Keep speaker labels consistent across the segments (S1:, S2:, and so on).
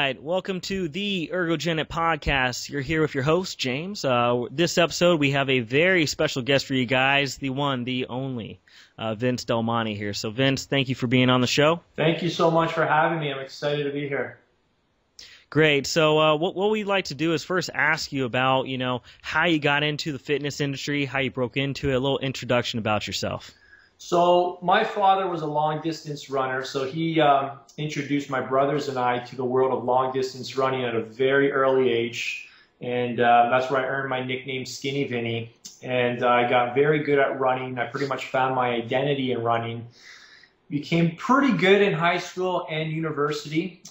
S1: right, welcome to the Ergogenic Podcast. You're here with your host, James. This episode, we have a very special guest for you guys, the one, the only, Vince Del Monte here. So, Vince, thank you for being on the show.
S2: Thank you so much for having me. I'm excited to be here.
S1: Great. So what we'd like to do is first ask you about, how you got into the fitness industry, how you broke into it, a little introduction about yourself.
S2: So my father was a long-distance runner, so he introduced my brothers and I to the world of long-distance running at a very early age, and that's where I earned my nickname Skinny Vinny, and I got very good at running. I pretty much found my identity in running. Became pretty good in high school and university.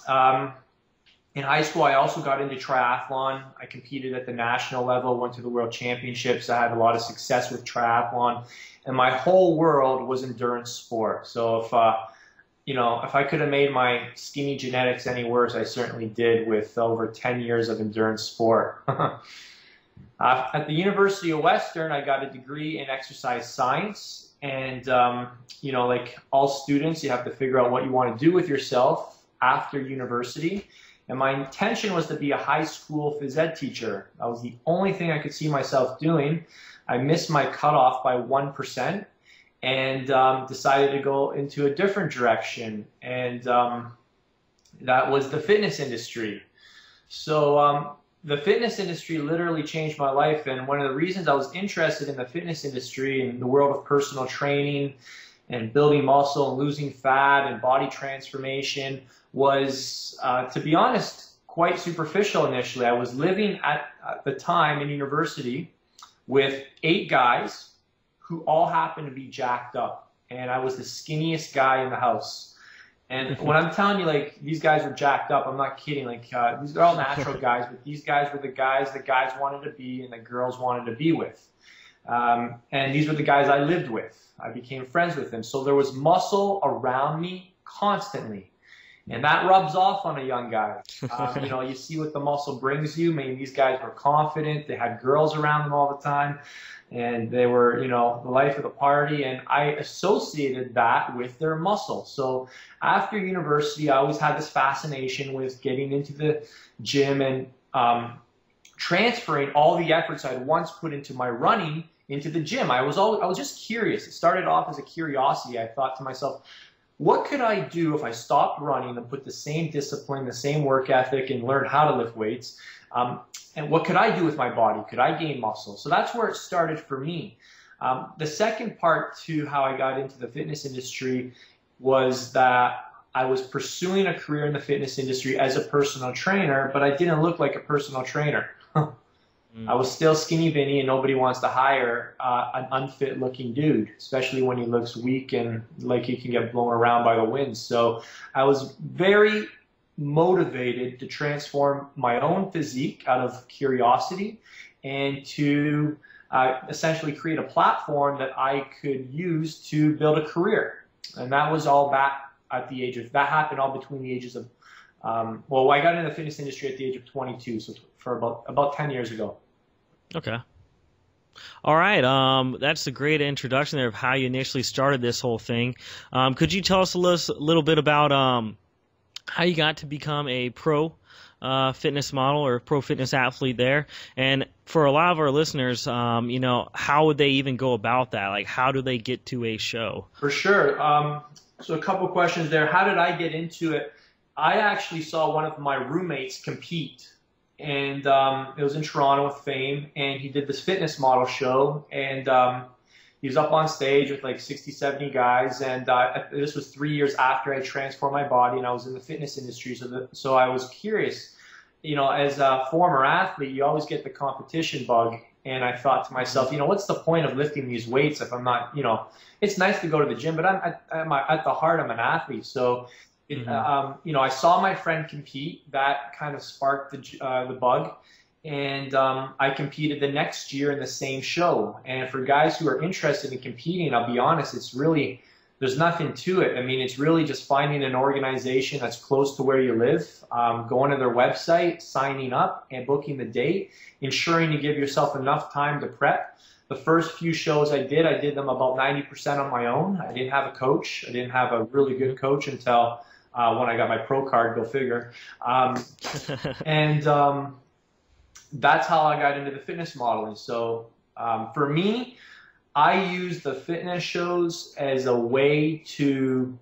S2: In high school, I also got into triathlon. I competed at the national level, went to the world championships. I had a lot of success with triathlon, and my whole world was endurance sport. So if I could have made my skinny genetics any worse, I certainly did with over 10 years of endurance sport. At the University of Western, I got a degree in exercise science, and like all students, you have to figure out what you want to do with yourself after university. And my intention was to be a high school phys ed teacher. That was the only thing I could see myself doing. I missed my cutoff by 1% and decided to go into a different direction. And that was the fitness industry. So the fitness industry literally changed my life. And one of the reasons I was interested in the fitness industry and the world of personal training and building muscle and losing fat and body transformation was, to be honest, quite superficial initially. I was living at the time in university with 8 guys who all happened to be jacked up. And I was the skinniest guy in the house. And when I'm telling you, like, these guys were jacked up, I'm not kidding. Like, these are all natural guys, but these guys were the guys wanted to be and the girls wanted to be with. And these were the guys I lived with. I became friends with them. So there was muscle around me constantly. And that rubs off on a young guy. You see what the muscle brings you. I mean, these guys were confident. They had girls around them all the time. And they were, the life of the party. And I associated that with their muscle. So after university, I always had this fascination with getting into the gym and transferring all the efforts I'd once put into my running into the gym. I was just curious. It started off as a curiosity. I thought to myself, what could I do if I stopped running and put the same discipline, the same work ethic, and learned how to lift weights? And what could I do with my body? Could I gain muscle? So that's where it started for me. The second part to how I got into the fitness industry was that I was pursuing a career in the fitness industry as a personal trainer, but I didn't look like a personal trainer. I was still Skinny Vinny, and nobody wants to hire an unfit looking dude, especially when he looks weak and like he can get blown around by the wind. So I was very motivated to transform my own physique out of curiosity and to essentially create a platform that I could use to build a career. And that was all back at the age of, that happened all between the ages of, I got into the fitness industry at the age of 22, so for about 10 years ago.
S1: Okay. All right. That's a great introduction there of how you initially started this whole thing. Could you tell us a little bit about how you got to become a pro fitness model or pro fitness athlete there? And for a lot of our listeners, how would they even go about that? Like, how do they get to a show? For sure.
S2: So a couple questions there. How did I get into it? I actually saw one of my roommates compete. And it was in Toronto with Fame, and he did this fitness model show, and he was up on stage with like 60, 70 guys, and this was 3 years after I transformed my body and I was in the fitness industry, so I was curious. As a former athlete, you always get the competition bug, and I thought to myself, what's the point of lifting these weights if I'm not, it's nice to go to the gym, but at the heart, I'm an athlete, so I saw my friend compete. That kind of sparked the bug, and I competed the next year in the same show. And for guys who are interested in competing, I'll be honest, there's nothing to it. I mean, it's really just finding an organization that's close to where you live, going to their website, signing up, and booking the date, ensuring you give yourself enough time to prep. The first few shows I did them about 90% on my own. I didn't have a coach. I didn't have a really good coach until when I got my pro card, go figure. And that's how I got into the fitness modeling. So for me, I use the fitness shows as a way to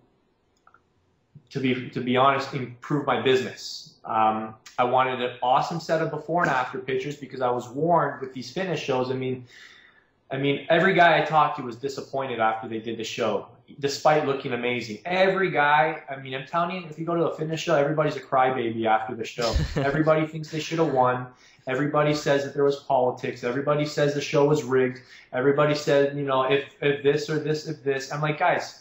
S2: be honest, improve my business. I wanted an awesome set of before and after pictures because I was warned with these fitness shows. I mean, every guy I talked to was disappointed after they did the show, despite looking amazing. Every guy, I mean, I'm telling you, if you go to a fitness show, everybody's a crybaby after the show. Everybody thinks they should have won. Everybody says that there was politics. Everybody says the show was rigged. Everybody said, you know, if this or this, if this. I'm like, guys,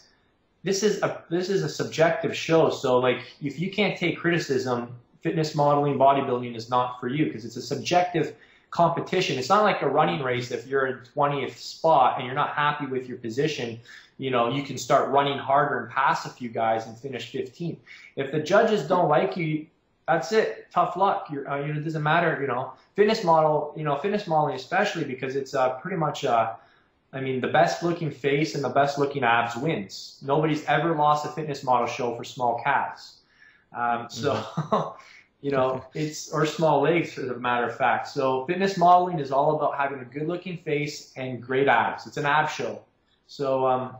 S2: this is a subjective show. So like, if you can't take criticism, fitness modeling, bodybuilding is not for you because it's a subjective competition. It's not like a running race. If you're in 20th spot and you're not happy with your position, you know, you can start running harder and pass a few guys and finish 15th. If the judges don't like you, that's it. Tough luck. You know, it doesn't matter. You know, fitness modeling especially because it's pretty much I mean, the best looking face and the best looking abs wins. Nobody's ever lost a fitness model show for small calves. You know, or small legs, as a matter of fact. So fitness modeling is all about having a good looking face and great abs. It's an ab show. So,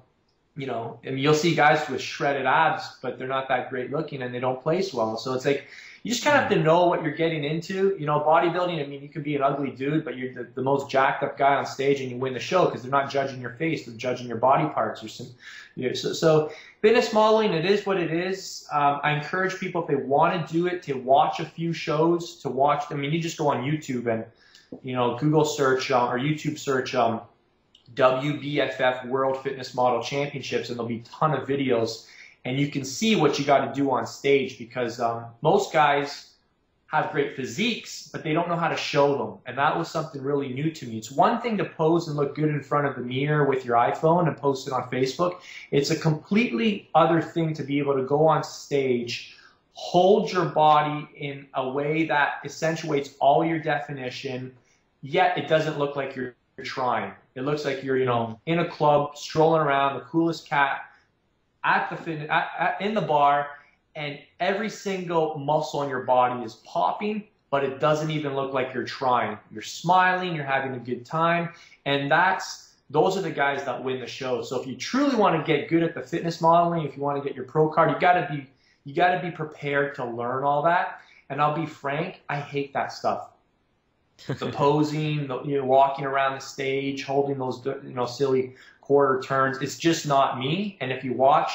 S2: you know, I mean, you'll see guys with shredded abs, but they're not that great looking and they don't place well. So it's like, you just kind of have to know what you're getting into. You know, bodybuilding, I mean, you could be an ugly dude, but you're the most jacked up guy on stage and you win the show because they're not judging your face, they're judging your body parts. Or some, you know, so fitness modeling, it is what it is. I encourage people, if they want to do it, to watch a few shows, to watch. I mean, you just go on YouTube and, you know, Google search or YouTube search WBFF World Fitness Model Championships, and there'll be a ton of videos. And you can see what you got to do on stage because most guys have great physiques, but they don't know how to show them. And that was something really new to me. It's one thing to pose and look good in front of the mirror with your iPhone and post it on Facebook. It's a completely other thing to be able to go on stage, hold your body in a way that accentuates all your definition, yet it doesn't look like you're trying. It looks like you're, you know, in a club, strolling around, the coolest cat in the bar, and every single muscle in your body is popping, but it doesn't even look like you're trying. You're smiling, you're having a good time, and those are the guys that win the show. So if you truly want to get good at the fitness modeling, if you want to get your pro card, you gotta be prepared to learn all that. And I'll be frank, I hate that stuff. The posing, you know, walking around the stage, holding those, you know, silly quarter turns. It's just not me. And if you watch,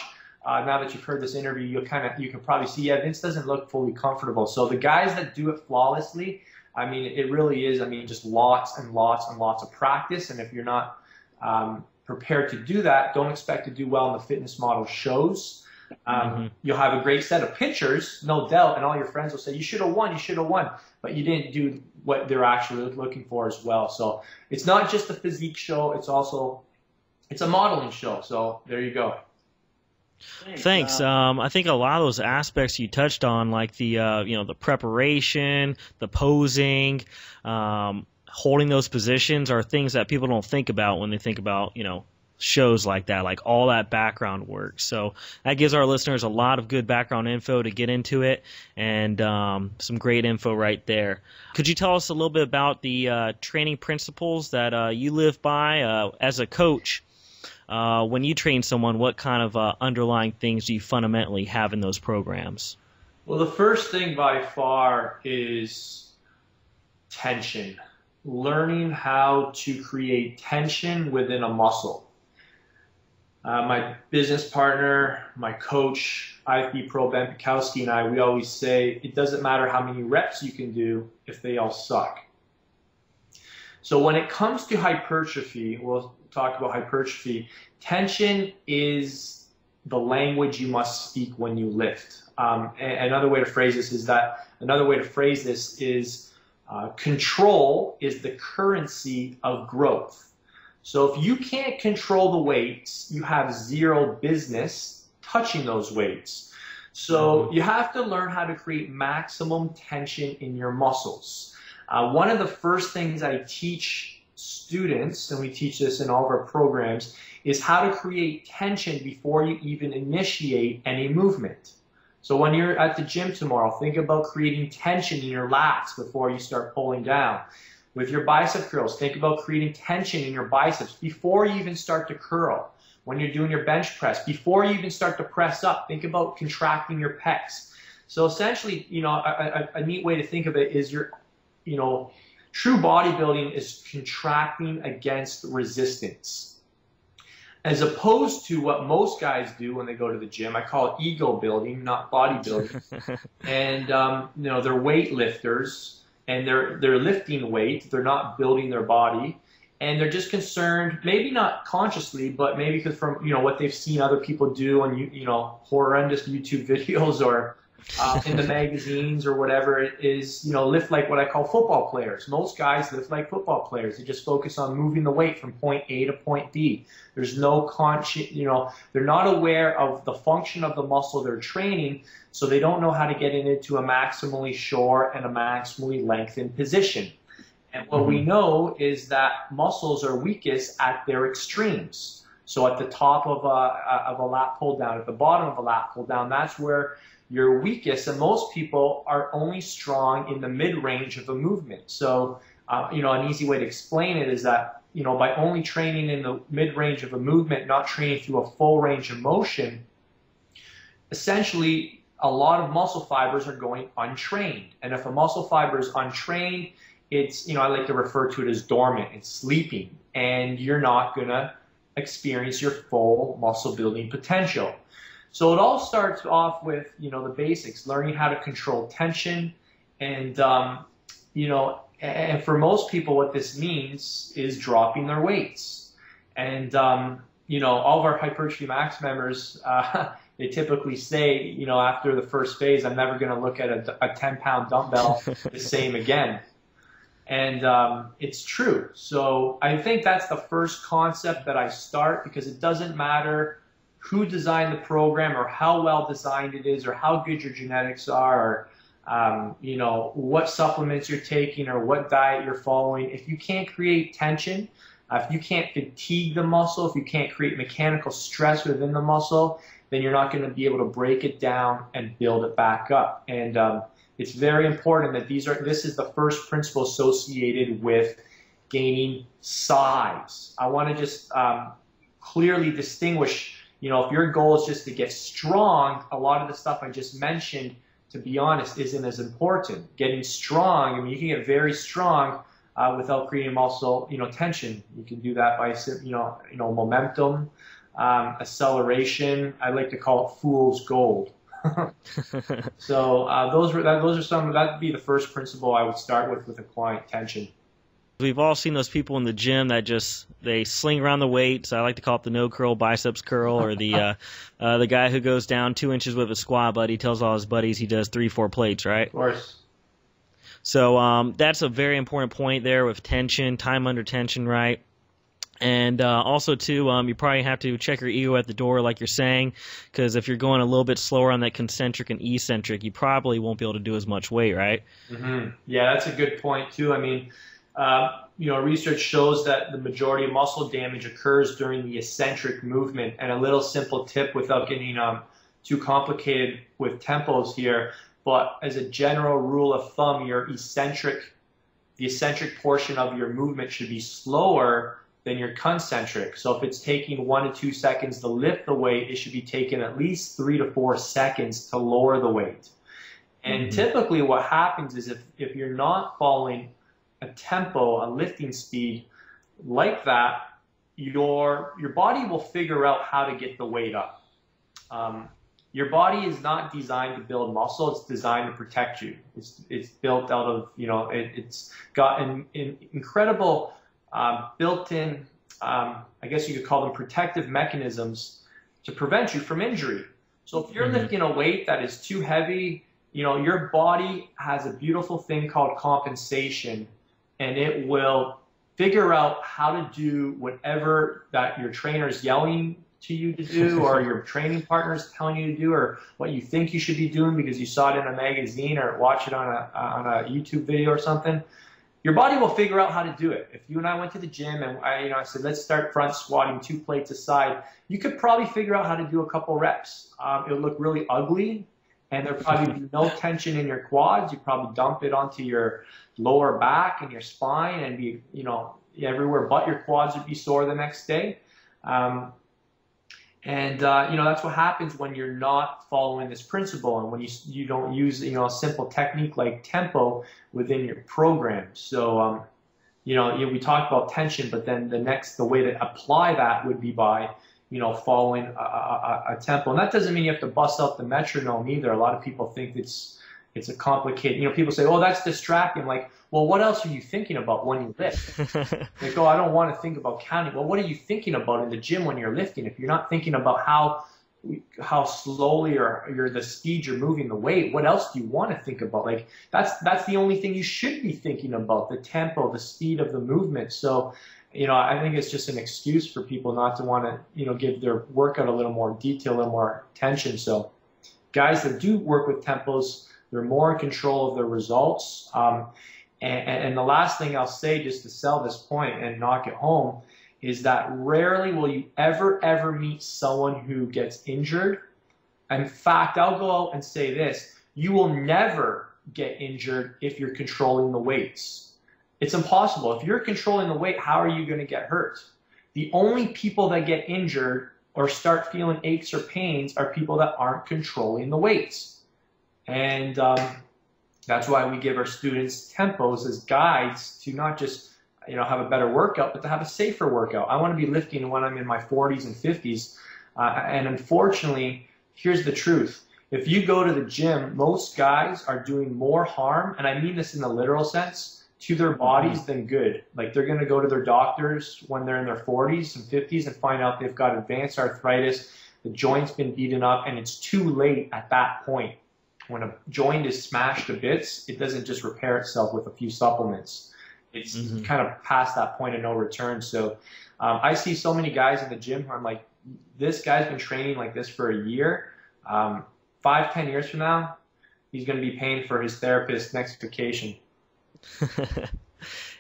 S2: now that you've heard this interview, you can probably see, yeah, Vince doesn't look fully comfortable. So the guys that do it flawlessly, I mean, it really is, I mean, just lots and lots and lots of practice. And if you're not prepared to do that, don't expect to do well in the fitness model shows. You'll have a great set of pictures, no doubt, and all your friends will say, you should have won, but you didn't do what they're actually looking for as well. So it's not just a physique show, it's a modeling show. So there you go.
S1: Thanks. I think a lot of those aspects you touched on, like the you know, the preparation, the posing, holding those positions, are things that people don't think about when they think about, you know, shows like that, like all that background work. So that gives our listeners a lot of good background info to get into it, and some great info right there. Could you tell us a little bit about the training principles that you live by as a coach? When you train someone, what kind of underlying things do you fundamentally have in those programs?
S2: Well, the first thing by far is tension. Learning how to create tension within a muscle. My business partner, my coach, IFB Pro Ben Pikowski, and I, we always say it doesn't matter how many reps you can do if they all suck. So when it comes to hypertrophy, we'll talk about hypertrophy, tension is the language you must speak when you lift. Another way to phrase this is control is the currency of growth. So if you can't control the weights, you have zero business touching those weights. So you have to learn how to create maximum tension in your muscles. One of the first things I teach students, and we teach this in all of our programs, is how to create tension before you even initiate any movement. So when you're at the gym tomorrow, think about creating tension in your lats before you start pulling down. With your bicep curls, think about creating tension in your biceps before you even start to curl. When you're doing your bench press, before you even start to press up, think about contracting your pecs. So essentially, a neat way to think of it is true bodybuilding is contracting against resistance. As opposed to what most guys do when they go to the gym, I call it ego building, not bodybuilding. And they're weightlifters, and they're lifting weight. They're not building their body, and they're just concerned, maybe not consciously, but maybe because from what they've seen other people do on horrendous YouTube videos or in the magazines or whatever it is, lift like what I call football players. Most guys lift like football players. They just focus on moving the weight from point A to point B. There's no they're not aware of the function of the muscle they're training, so they don't know how to get it into a maximally short and a maximally lengthened position. And what we know is that muscles are weakest at their extremes. So at the top of a lat pull down, at the bottom of a lat pull down, that's where you're weakest, and most people are only strong in the mid-range of a movement. So, an easy way to explain it is that, by only training in the mid-range of a movement, not training through a full range of motion, essentially a lot of muscle fibers are going untrained. And if a muscle fiber is untrained, it's, I like to refer to it as dormant, it's sleeping, and you're not going to experience your full muscle building potential. So it all starts off with, the basics, learning how to control tension. And, and for most people, what this means is dropping their weights. And, all of our Hypertrophy MAX members, they typically say, after the first phase, I'm never going to look at a 10-pound dumbbell the same again. And it's true. So I think that's the first concept that I start, because it doesn't matter who designed the program or how well designed it is or how good your genetics are or what supplements you're taking or what diet you're following. If you can't create tension, if you can't fatigue the muscle, if you can't create mechanical stress within the muscle, then you're not going to be able to break it down and build it back up. And it's very important that this is the first principle associated with gaining size. I want to just clearly distinguish. If your goal is just to get strong, a lot of the stuff I just mentioned, to be honest, isn't as important. Getting strong, you can get very strong without creating muscle, tension. You can do that by, momentum, acceleration. I like to call it fool's gold. So that'd be the first principle I would start with a client: tension.
S1: We've all seen those people in the gym that they sling around the weights. I like to call it the no curl biceps curl, or the guy who goes down 2 inches with a squat, but he tells all his buddies he does 3-4 plates, right?
S2: Of course.
S1: So that's a very important point there with tension, time under tension, right? And also, too, you probably have to check your ego at the door, like you're saying, because if you're going a little bit slower on that concentric and eccentric, you probably won't be able to do as much weight, right?
S2: Mm-hmm. Yeah, that's a good point, too. Research shows that the majority of muscle damage occurs during the eccentric movement. And a little simple tip, without getting too complicated with tempos here, but as a general rule of thumb, the eccentric portion of your movement should be slower than your concentric. So if it's taking 1 to 2 seconds to lift the weight, it should be taking at least 3 to 4 seconds to lower the weight. And typically what happens is if you're not following a tempo, a lifting speed like that, your body will figure out how to get the weight up. Your body is not designed to build muscle; it's designed to protect you. It's built out of it's got an incredible built-in, I guess you could call them protective mechanisms to prevent you from injury. So if you're lifting a weight that is too heavy, your body has a beautiful thing called compensation, and it will figure out how to do whatever that your trainer is yelling to you to do, or your training partner is telling you to do, or what you think you should be doing because you saw it in a magazine or watch it on a YouTube video or something. Your body will figure out how to do it. If you and I went to the gym and I said, let's start front squatting 2 plates aside, you could probably figure out how to do a couple reps. It would look really ugly, and there'd probably be no tension in your quads. You probably dump it onto your lower back and your spine, and be, you know, everywhere but your quads would be sore the next day. You know, that's what happens when you're not following this principle, and when you don't use, you know, a simple technique like tempo within your program. So, you know, we talked about tension, but then the way to apply that would be by, you know, following a tempo. And that doesn't mean you have to bust out the metronome either. A lot of people think it's a complicated, you know, people say, oh, that's distracting. Like, well, what else are you thinking about when you lift? They go, I don't want to think about counting. Well, what are you thinking about in the gym when you're lifting? If you're not thinking about how slowly or the speed you're moving the weight, what else do you want to think about? Like, that's the only thing you should be thinking about, the tempo, the speed of the movement. So, you know, I think it's just an excuse for people not to want to, you know, give their workout a little more detail, a little more attention. So guys that do work with tempos, they're more in control of their results. And the last thing I'll say, just to sell this point and knock it home, is that rarely will you ever meet someone who gets injured. In fact, I'll go out and say this: you will never get injured if you're controlling the weights. It's impossible. If you're controlling the weight, how are you going to get hurt? The only people that get injured or start feeling aches or pains are people that aren't controlling the weights. And that's why we give our students tempos as guides to not just, you know, have a better workout, but to have a safer workout. I want to be lifting when I'm in my 40s and 50s. And unfortunately, here's the truth. If you go to the gym, most guys are doing more harm, and I mean this in the literal sense, to their bodies than good. Like, they're going to go to their doctors when they're in their 40s and 50s and find out they've got advanced arthritis, the joint's been beaten up, and it's too late at that point. When a joint is smashed to bits, it doesn't just repair itself with a few supplements. It's kind of past that point of no return. So I see so many guys in the gym who I'm like, this guy's been training like this for a year. 5-10 years from now, he's going to be paying for his therapist's next vacation.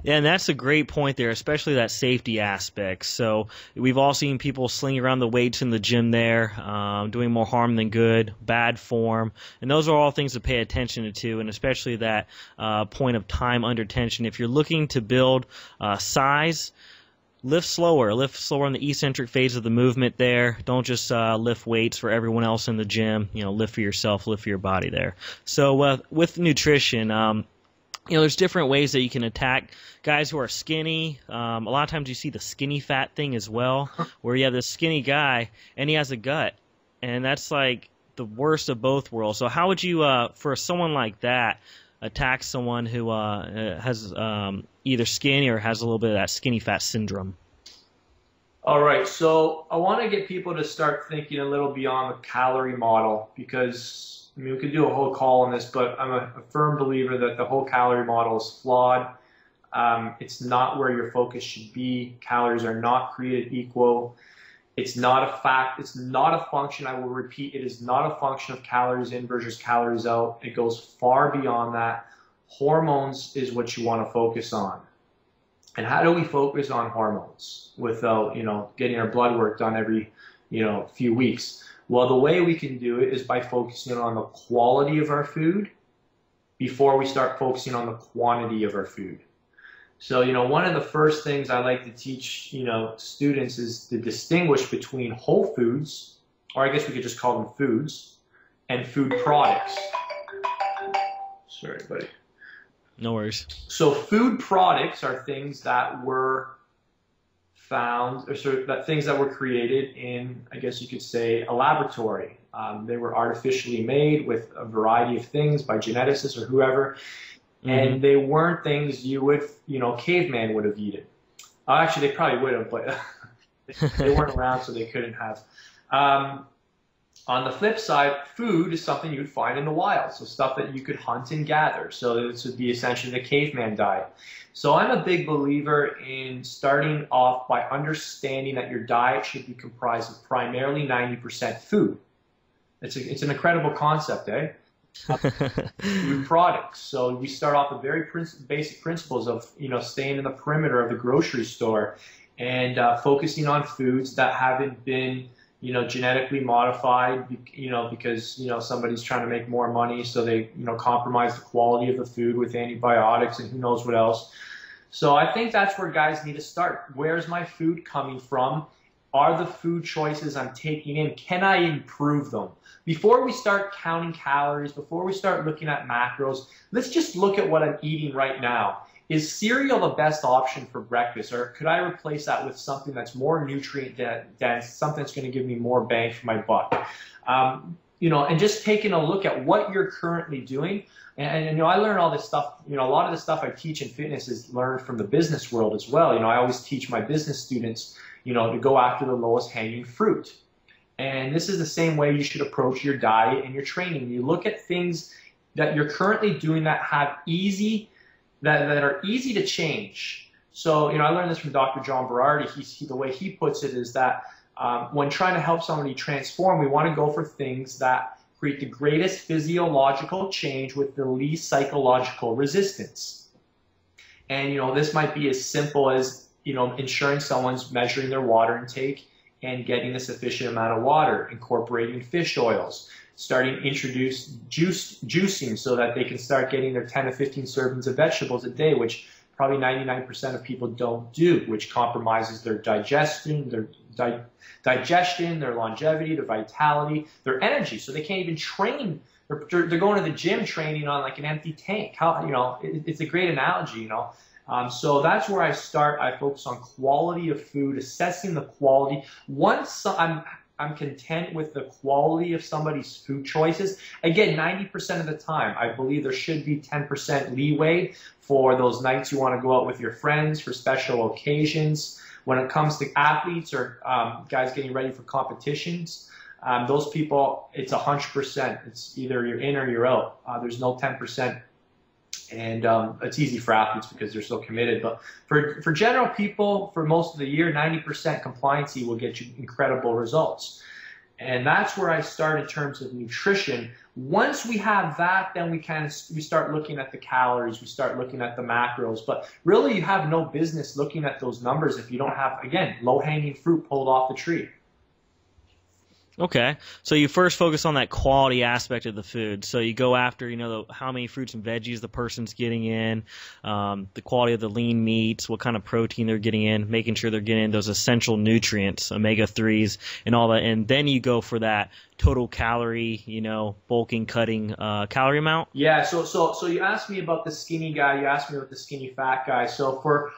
S1: Yeah, and that's a great point there, especially that safety aspect. So we've all seen people slinging around the weights in the gym there, doing more harm than good, bad form, and those are all things to pay attention to, and especially that point of time under tension. If you're looking to build size, lift slower in the eccentric phase of the movement there. Don't just lift weights for everyone else in the gym. You know, lift for yourself, lift for your body there. So with nutrition, you know, there's different ways that you can attack guys who are skinny. A lot of times you see the skinny fat thing as well, where you have this skinny guy and he has a gut, and that's like the worst of both worlds. So how would you, for someone like that, attack someone who has either skinny or has a little bit of that skinny fat syndrome?
S2: All right, so I want to get people to start thinking a little beyond the calorie model, because I mean, we could do a whole call on this, but I'm a firm believer that the whole calorie model is flawed. It's not where your focus should be. Calories are not created equal. It's not a fact. It's not a function. I will repeat, it is not a function of calories in versus calories out. It goes far beyond that. Hormones is what you want to focus on. And how do we focus on hormones without, you know, getting our blood work done every, you know, few weeks? Well, the way we can do it is by focusing on the quality of our food before we start focusing on the quantity of our food. So, you know, one of the first things I like to teach, you know, students is to distinguish between whole foods, or I guess we could just call them foods, and food products. Sorry, buddy.
S1: No worries.
S2: So food products are things that were found, or sort of that things that were created in, I guess you could say, a laboratory. They were artificially made with a variety of things by geneticists or whoever, and they weren't things you would, you know, caveman would have eaten. Actually, they probably would have, but they weren't around, so they couldn't have. On the flip side, food is something you would find in the wild, so stuff that you could hunt and gather. So this would be essentially the caveman diet. So I'm a big believer in starting off by understanding that your diet should be comprised of primarily 90% food. It's an incredible concept, eh? Food products. So we start off with very basic principles of, you know, staying in the perimeter of the grocery store and focusing on foods that haven't been, genetically modified, because, somebody's trying to make more money, so they, compromise the quality of the food with antibiotics and who knows what else. So I think that's where guys need to start. Where's my food coming from? Are the food choices I'm taking in, can I improve them? Before we start counting calories, before we start looking at macros, let's just look at what I'm eating right now. Is cereal the best option for breakfast, or could I replace that with something that's more nutrient dense, something that's going to give me more bang for my buck? And just taking a look at what you're currently doing. And I learn all this stuff, a lot of the stuff I teach in fitness is learned from the business world as well. I always teach my business students, to go after the lowest hanging fruit. And this is the same way you should approach your diet and your training. You look at things that you're currently doing that are easy to change. So, I learned this from Dr. John Berardi. The way he puts it is that when trying to help somebody transform, we want to go for things that create the greatest physiological change with the least psychological resistance. And, this might be as simple as, ensuring someone's measuring their water intake and getting a sufficient amount of water, incorporating fish oils, starting to introduce juicing so that they can start getting their 10 to 15 servings of vegetables a day, which probably 99% of people don't do, which compromises their digestion, their longevity, their vitality, their energy. So they can't even train. They're going to the gym training on like an empty tank. It's a great analogy, So that's where I start. I focus on quality of food, assessing the quality. Once I'm content with the quality of somebody's food choices. Again, 90% of the time, I believe there should be 10% leeway for those nights you want to go out with your friends, for special occasions. When it comes to athletes or guys getting ready for competitions, those people, it's 100%. It's either you're in or you're out. There's no 10%. And it's easy for athletes because they're so committed. But for general people, for most of the year, 90% compliancy will get you incredible results. And that's where I start in terms of nutrition. Once we have that, then we start looking at the calories, we start looking at the macros. But really, you have no business looking at those numbers if you don't have, again, low-hanging fruit pulled off the tree.
S1: Okay, so you first focus on that quality aspect of the food. So you go after, how many fruits and veggies the person's getting in, the quality of the lean meats, what kind of protein they're getting in, making sure they're getting those essential nutrients, omega-3s, and all that. And then you go for that total calorie, bulking, cutting calorie amount.
S2: Yeah. So you asked me about the skinny guy. You asked me about the skinny fat guy. So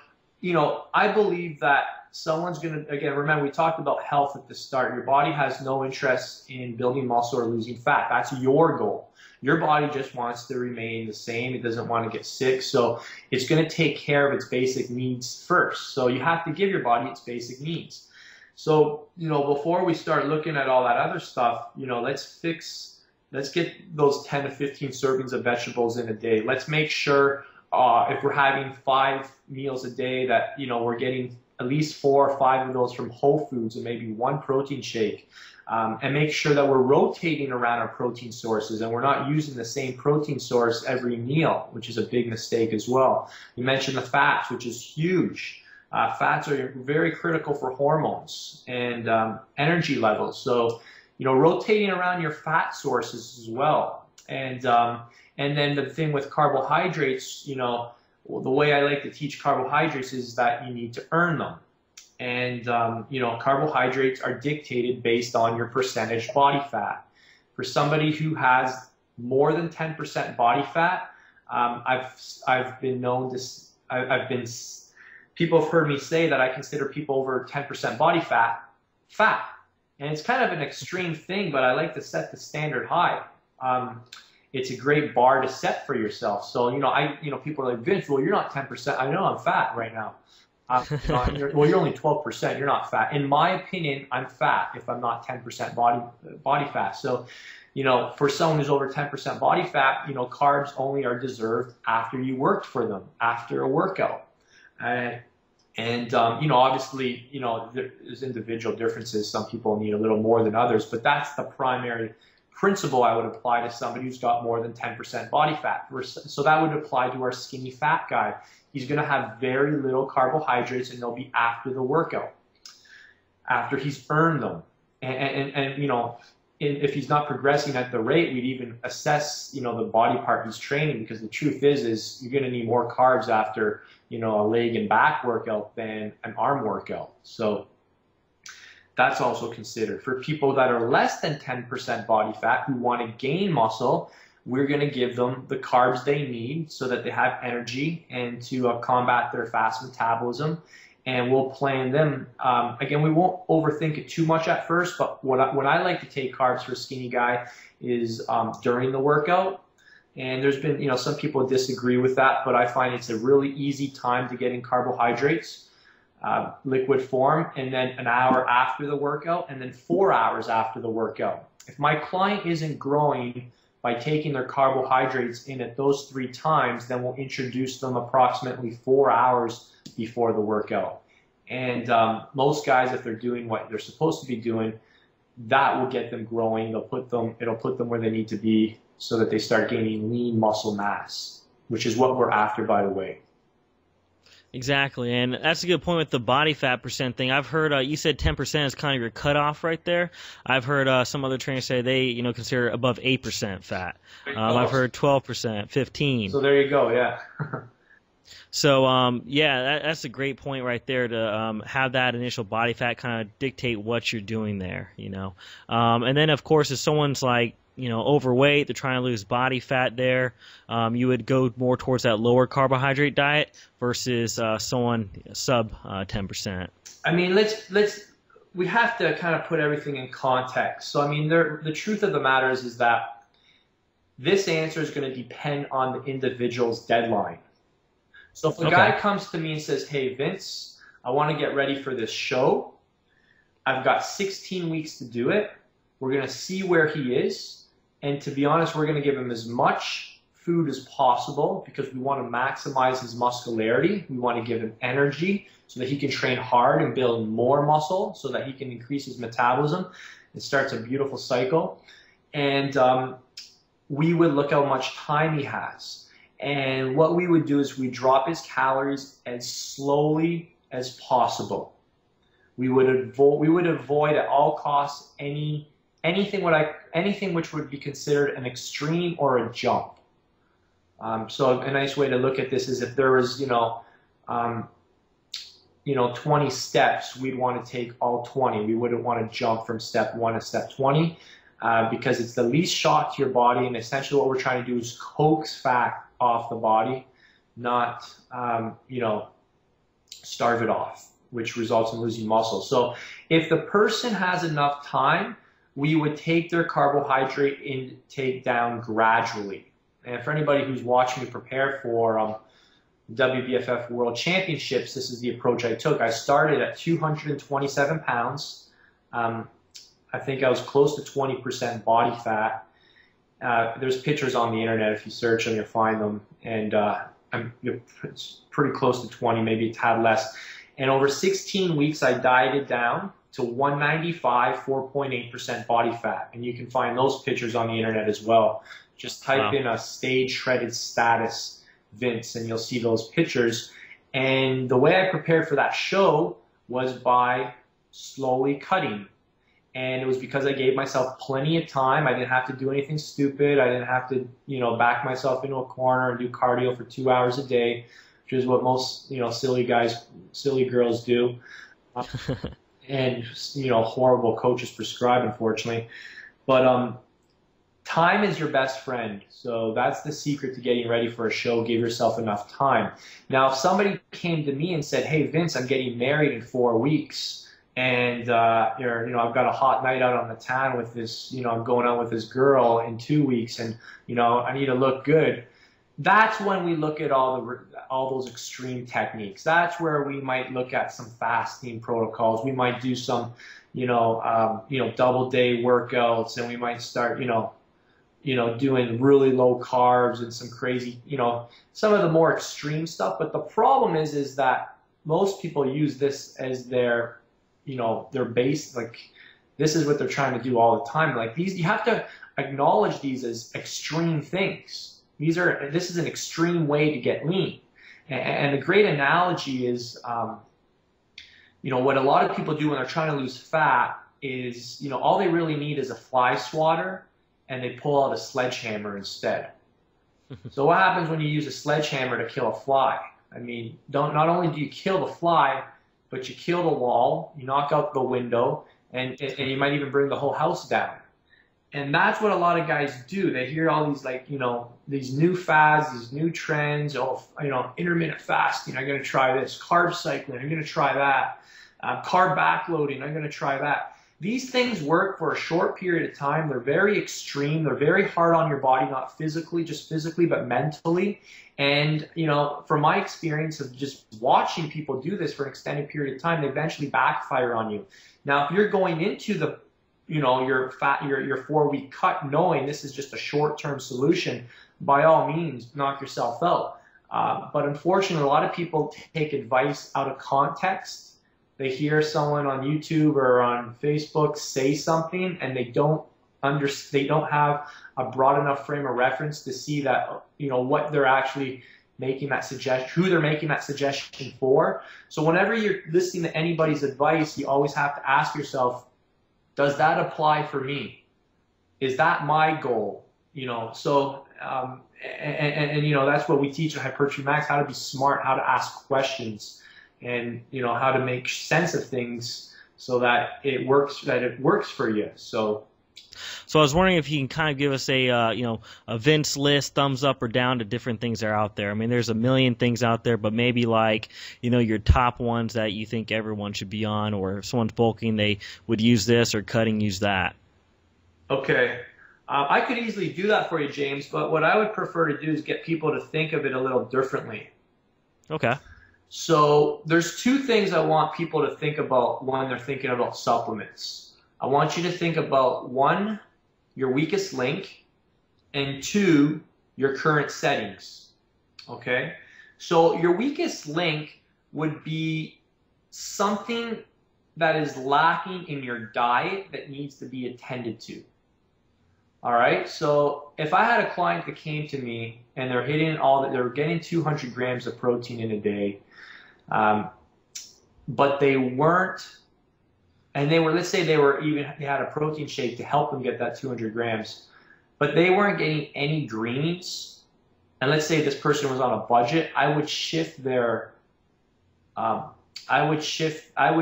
S2: I believe that someone's going to, again, remember we talked about health at the start. Your body has no interest in building muscle or losing fat. That's your goal. Your body just wants to remain the same. It doesn't want to get sick. So it's going to take care of its basic needs first. So you have to give your body its basic needs. So, before we start looking at all that other stuff, let's get those 10 to 15 servings of vegetables in a day. Let's make sure if we're having 5 meals a day that, we're getting at least 4 or 5 of those from whole foods and maybe 1 protein shake, and make sure that we're rotating around our protein sources and we're not using the same protein source every meal, which is a big mistake as well. You mentioned the fats, which is huge. Fats are very critical for hormones and energy levels. So, rotating around your fat sources as well. And then the thing with carbohydrates, the way I like to teach carbohydrates is that you need to earn them. And, carbohydrates are dictated based on your percentage body fat. For somebody who has more than 10% body fat, people have heard me say that I consider people over 10% body fat, fat. And it's kind of an extreme thing, but I like to set the standard high. It's a great bar to set for yourself. So, people are like, Vince, well, you're not 10%. I know I'm fat right now. You're only 12%. You're not fat. In my opinion, I'm fat if I'm not 10% body fat. So, for someone who's over 10% body fat, carbs only are deserved after you worked for them, after a workout. Obviously, there's individual differences. Some people need a little more than others, but that's the primary principle I would apply to somebody who's got more than 10% body fat. So that would apply to our skinny fat guy. He's going to have very little carbohydrates, and they'll be after the workout, after he's earned them. And you know, if he's not progressing at the rate, we'd even assess, you know, the body part he's training, because the truth is you're going to need more carbs after, you know, a leg and back workout than an arm workout. So that's also considered. For people that are less than 10% body fat who want to gain muscle, we're going to give them the carbs they need so that they have energy and to combat their fast metabolism. And we'll plan them. Again, we won't overthink it too much at first, but when I like to take carbs for a skinny guy is during the workout. And there's been, you know, some people disagree with that, but I find it's a really easy time to get in carbohydrates, liquid form, and then an hour after the workout, and then 4 hours after the workout. If my client isn't growing by taking their carbohydrates in at those 3 times, then we'll introduce them approximately 4 hours before the workout. And most guys, if they're doing what they're supposed to be doing, that will get them growing. It'll put them where they need to be so that they start gaining lean muscle mass, which is what we're after, by the way.
S1: Exactly, and that's a good point with the body fat percent thing. I've heard you said 10% is kind of your cutoff right there. I've heard some other trainers say they, you know, consider above 8% fat. I've heard 12%, 15%.
S2: So there you go, yeah.
S1: So yeah, that's a great point right there to have that initial body fat kind of dictate what you're doing there, you know. And then of course, if someone's like, you know, overweight, they're trying to lose body fat there, you would go more towards that lower carbohydrate diet versus someone sub 10%.
S2: I mean, we have to kind of put everything in context. So I mean, the truth of the matter is that this answer is going to depend on the individual's deadline. So if a guy comes to me and says, hey, Vince, I want to get ready for this show. I've got 16 weeks to do it. We're going to see where he is. And to be honest, we're going to give him as much food as possible because we want to maximize his muscularity. We want to give him energy so that he can train hard and build more muscle so that he can increase his metabolism. It starts a beautiful cycle. And we would look how much time he has. And what we would do is we drop his calories as slowly as possible. We would avoid at all costs anything which would be considered an extreme or a jump. So a nice way to look at this is if there was, 20 steps, we'd want to take all 20. We wouldn't want to jump from step 1 to step 20 because it's the least shock to your body. And essentially what we're trying to do is coax fat off the body, not, starve it off, which results in losing muscle. So if the person has enough time, we would take their carbohydrate intake down gradually. And for anybody who's watching me prepare for WBFF World Championships, this is the approach I took. I started at 227 pounds. I think I was close to 20% body fat. There's pictures on the internet. If you search them, you'll find them. And it's pretty close to 20, maybe a tad less. And over 16 weeks, I dieted down to 195, 4.8% body fat. And you can find those pictures on the internet as well. Just type in a stage shredded status Vince and you'll see those pictures. And the way I prepared for that show was by slowly cutting. And it was because I gave myself plenty of time. I didn't have to do anything stupid. I didn't have to, back myself into a corner and do cardio for 2 hours a day, which is what most, silly girls do. And, horrible coaches prescribe, unfortunately. But time is your best friend. So that's the secret to getting ready for a show. Give yourself enough time. Now, if somebody came to me and said, hey, Vince, I'm getting married in 4 weeks. And, I've got a hot night out on the town with this, I'm going out with this girl in 2 weeks and, I need to look good. That's when we look at all those extreme techniques. That's where we might look at some fasting protocols. We might do some, double day workouts, and we might start, doing really low carbs and some crazy, some of the more extreme stuff. But the problem is that most people use this as their base, like this is what they're trying to do all the time. Like these, you have to acknowledge these as extreme things. This is an extreme way to get lean. And a great analogy is, what a lot of people do when they're trying to lose fat is, all they really need is a fly swatter, and they pull out a sledgehammer instead. So what happens when you use a sledgehammer to kill a fly? I mean, not only do you kill the fly, but you kill the wall, you knock out the window, and you might even bring the whole house down. And that's what a lot of guys do. They hear all these, like, these new fads, these new trends. Oh, intermittent fasting, I'm going to try this. Carb cycling, I'm going to try that. Carb backloading, I'm going to try that. These things work for a short period of time. They're very extreme. They're very hard on your body, not physically, just physically, but mentally. And, from my experience of just watching people do this for an extended period of time, they eventually backfire on you. Now, if you're going into the, your 4-week cut knowing this is just a short-term solution, by all means, knock yourself out. But unfortunately, a lot of people take advice out of context. They hear someone on YouTube or on Facebook say something, and they don't have a broad enough frame of reference to see that, what they're actually making that suggestion, who they're making that suggestion for. So whenever you're listening to anybody's advice, you always have to ask yourself, does that apply for me? Is that my goal? So, that's what we teach at Hypertrophy MAX, how to be smart, how to ask questions, and how to make sense of things so that it works for you. So
S1: I was wondering if you can kind of give us a Vince list, thumbs up or down to different things that are out there. I mean, there's a million things out there, but maybe like your top ones that you think everyone should be on, or if someone's bulking, they would use this, or cutting, use that.
S2: Okay. I could easily do that for you, James, but what I would prefer to do is get people to think of it a little differently.
S1: Okay.
S2: So there's two things I want people to think about when they're thinking about supplements. I want you to think about, 1, your weakest link, and 2, your current settings. Okay? So your weakest link would be something that is lacking in your diet that needs to be attended to. All right? So if I had a client that came to me and they're they're getting 200 grams of protein in a day, but they weren't, and let's say they had a protein shake to help them get that 200 grams, but they weren't getting any greens, and let's say this person was on a budget, I would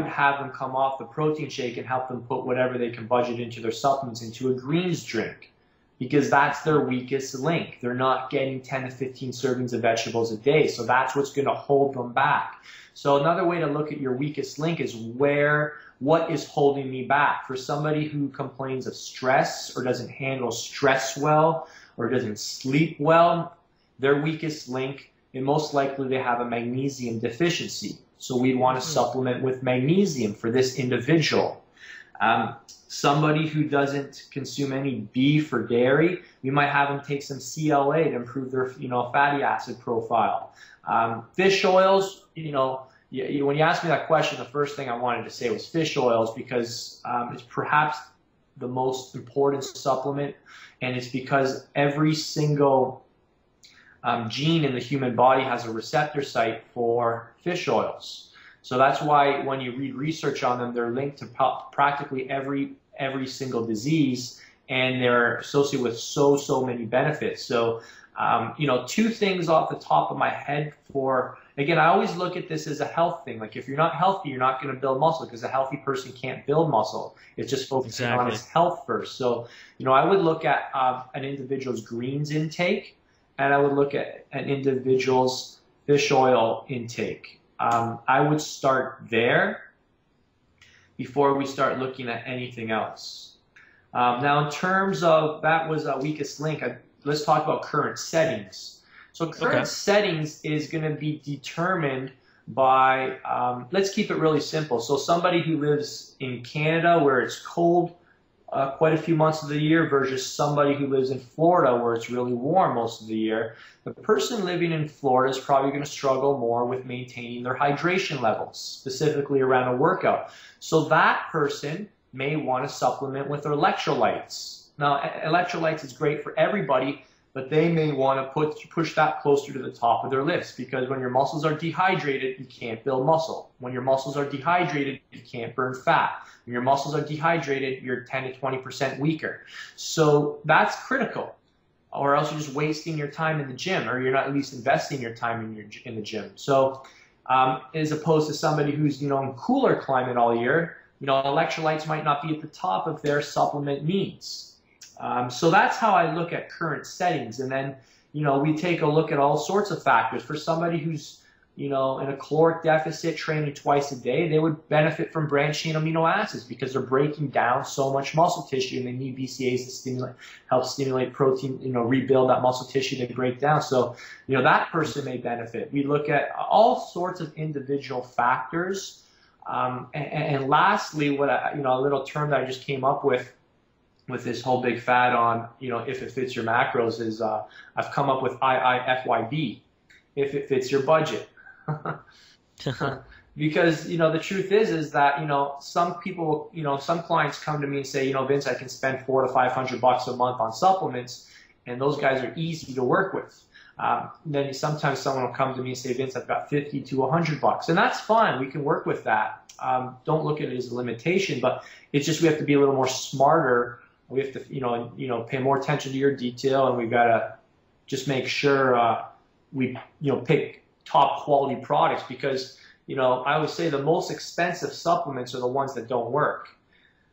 S2: have them come off the protein shake and help them put whatever they can budget into their supplements into a greens drink, because that's their weakest link. They're not getting 10 to 15 servings of vegetables a day, so that's what's going to hold them back. So another way to look at your weakest link is what is holding me back? For somebody who complains of stress or doesn't handle stress well or doesn't sleep well, their weakest link, and most likely they have a magnesium deficiency. So we want to supplement with magnesium for this individual. Somebody who doesn't consume any beef or dairy, we might have them take some CLA to improve their fatty acid profile. Fish oils, when you asked me that question, the first thing I wanted to say was fish oils, because it's perhaps the most important supplement, and it's because every single gene in the human body has a receptor site for fish oils. So that's why when you read research on them, they're linked to practically every single disease, and they're associated with so many benefits. So, two things off the top of my head again, I always look at this as a health thing. Like, if you're not healthy, you're not going to build muscle, because a healthy person can't build muscle. It's just focusing on its health first. So, I would look at an individual's greens intake, and I would look at an individual's fish oil intake. I would start there before we start looking at anything else. Now, in terms of, that was a weakest link, let's talk about current settings. So current settings is going to be determined by, let's keep it really simple. So somebody who lives in Canada where it's cold quite a few months of the year versus somebody who lives in Florida where it's really warm most of the year, the person living in Florida is probably going to struggle more with maintaining their hydration levels, specifically around a workout. So that person may want to supplement with their electrolytes. Now, electrolytes is great for everybody, but they may want to push that closer to the top of their list, because when your muscles are dehydrated, you can't build muscle. When your muscles are dehydrated, you can't burn fat. When your muscles are dehydrated, you're 10 to 20% weaker. So that's critical, or else you're just wasting your time in the gym, or you're not at least investing your time in the gym. So as opposed to somebody who's, in cooler climate all year, electrolytes might not be at the top of their supplement needs. So that's how I look at current settings. And then, we take a look at all sorts of factors. For somebody who's, in a caloric deficit, training twice a day, they would benefit from branched chain amino acids because they're breaking down so much muscle tissue, and they need BCAAs to help stimulate protein, rebuild that muscle tissue to break down. So, that person may benefit. We look at all sorts of individual factors. And lastly, a little term that I just came up with this whole big fad on, if it fits your macros, is I've come up with IIFYB, if it fits your budget. Because, the truth is that, some people, some clients come to me and say, Vince, I can spend $400 to $500 a month on supplements, and those guys are easy to work with. Then sometimes someone will come to me and say, Vince, I've got $50 to $100, and that's fine. We can work with that. Don't look at it as a limitation, but it's just we have to be a little more smarter. We have to, pay more attention to your detail, and we've got to just make sure we, pick top quality products, because, I always say the most expensive supplements are the ones that don't work.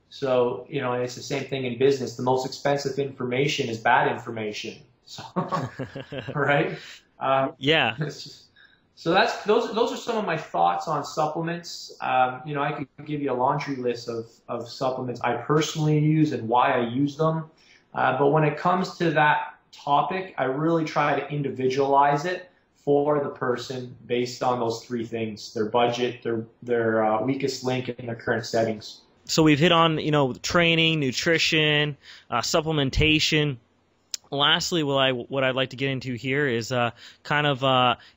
S2: So, and it's the same thing in business. The most expensive information is bad information. So, right?
S1: Yeah.
S2: So those are some of my thoughts on supplements. I could give you a laundry list of supplements I personally use and why I use them. But when it comes to that topic, I really try to individualize it for the person based on those three things: their budget, their weakest link, and their current settings.
S1: So we've hit on, training, nutrition, supplementation. Lastly, what I'd like to get into here is if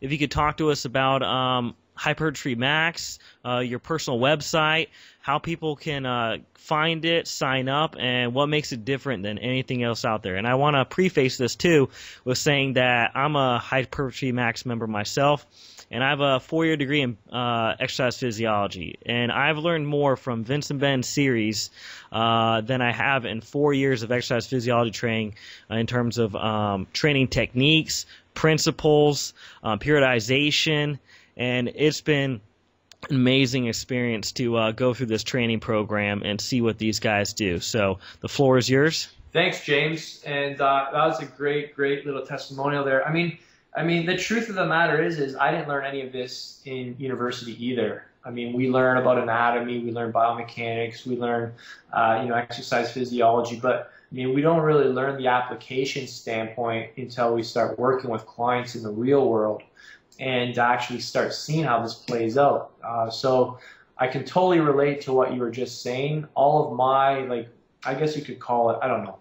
S1: you could talk to us about Hypertrophy MAX, your personal website, how people can find it, sign up, and what makes it different than anything else out there. And I want to preface this too with saying that I'm a Hypertrophy MAX member myself, and I have a 4-year degree in exercise physiology. And I've learned more from Vince and Ben's series than I have in 4 years of exercise physiology training in terms of training techniques, principles, periodization, and it's been an amazing experience to go through this training program and see what these guys do. So the floor is yours.
S2: Thanks, James. And that was a great little testimonial there. I mean, the truth of the matter is I didn't learn any of this in university either. I mean, we learn about anatomy, we learn biomechanics, we learn, exercise physiology, but we don't really learn the application standpoint until we start working with clients in the real world and actually start seeing how this plays out. So I can totally relate to what you were just saying. All of my, I guess you could call it, I don't know.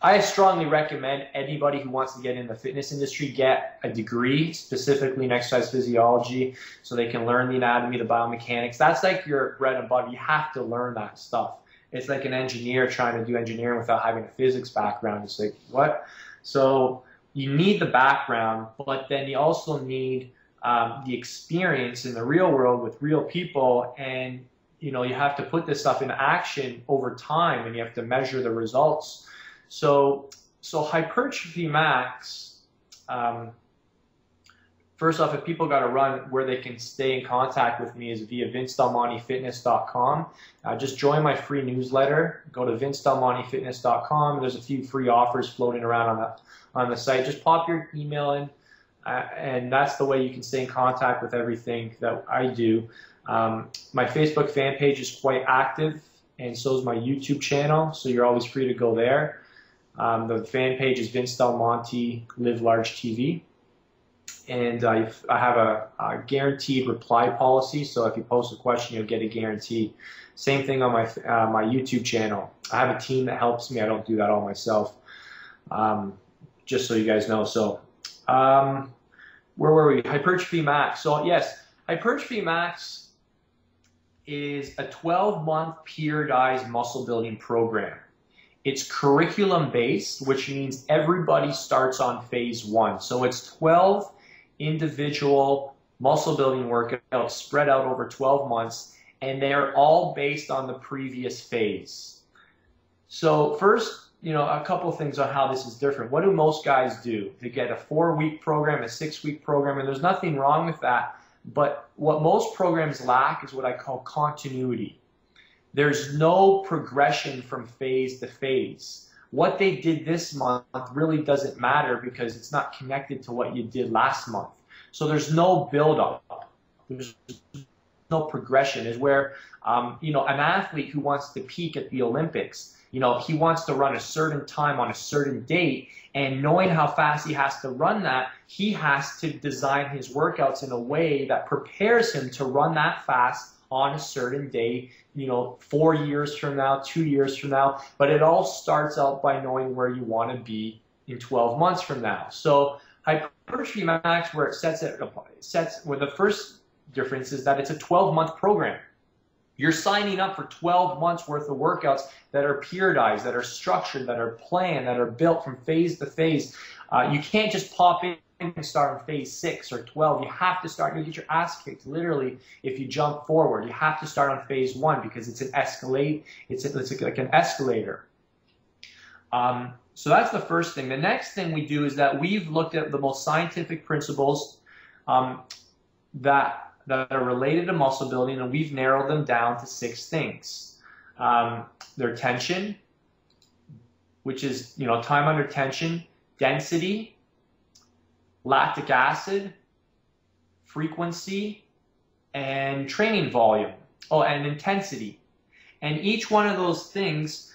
S2: I strongly recommend anybody who wants to get in the fitness industry get a degree specifically in exercise physiology so they can learn the anatomy, the biomechanics. That's like your bread and butter. You have to learn that stuff. It's like an engineer trying to do engineering without having a physics background. It's like, what? So you need the background, but then you also need the experience in the real world with real people, and you have to put this stuff into action over time, and you have to measure the results. So Hypertrophy MAX, first off, if people got to run, where they can stay in contact with me is via vincedelmontefitness.com. Just join my free newsletter. Go to vincedelmontefitness.com. There's a few free offers floating around on the site. Just pop your email in, and that's the way you can stay in contact with everything that I do. My Facebook fan page is quite active, and so is my YouTube channel, so you're always free to go there. The fan page is Vince Del Monte Live Large TV, and I have a guaranteed reply policy, so if you post a question, you'll get a guarantee. Same thing on my YouTube channel. I have a team that helps me. I don't do that all myself, just so you guys know. So where were we? Hypertrophy MAX. So yes, Hypertrophy MAX is a 12-month periodized muscle building program. It's curriculum based, which means everybody starts on phase 1. So it's 12 individual muscle building workouts spread out over 12 months, and they're all based on the previous phase. So first, a couple of things on how this is different. What do most guys do? They get a 4-week program, a 6-week program, and there's nothing wrong with that. But what most programs lack is what I call continuity. There's no progression from phase to phase. What they did this month really doesn't matter because it's not connected to what you did last month. So there's no build-up. There's no progression. Is where, an athlete who wants to peak at the Olympics, he wants to run a certain time on a certain date, and knowing how fast he has to run that, he has to design his workouts in a way that prepares him to run that fast on a certain day, 4 years from now, 2 years from now. But it all starts out by knowing where you want to be in 12 months from now. So Hypertrophy MAX, where where the first difference is that it's a 12-month program. You're signing up for 12 months worth of workouts that are periodized, that are structured, that are planned, that are built from phase to phase. You can't just pop in and start on phase 6 or 12. You have to start, you get your ass kicked literally if you jump forward. You have to start on phase 1 because it's an escalate, it's like an escalator. So that's the first thing. The next thing we do is that we've looked at the most scientific principles that are related to muscle building, and we've narrowed them down to 6 things. Their tension, which is time under tension, density, lactic acid, frequency, and training volume. Oh, and intensity. And each one of those things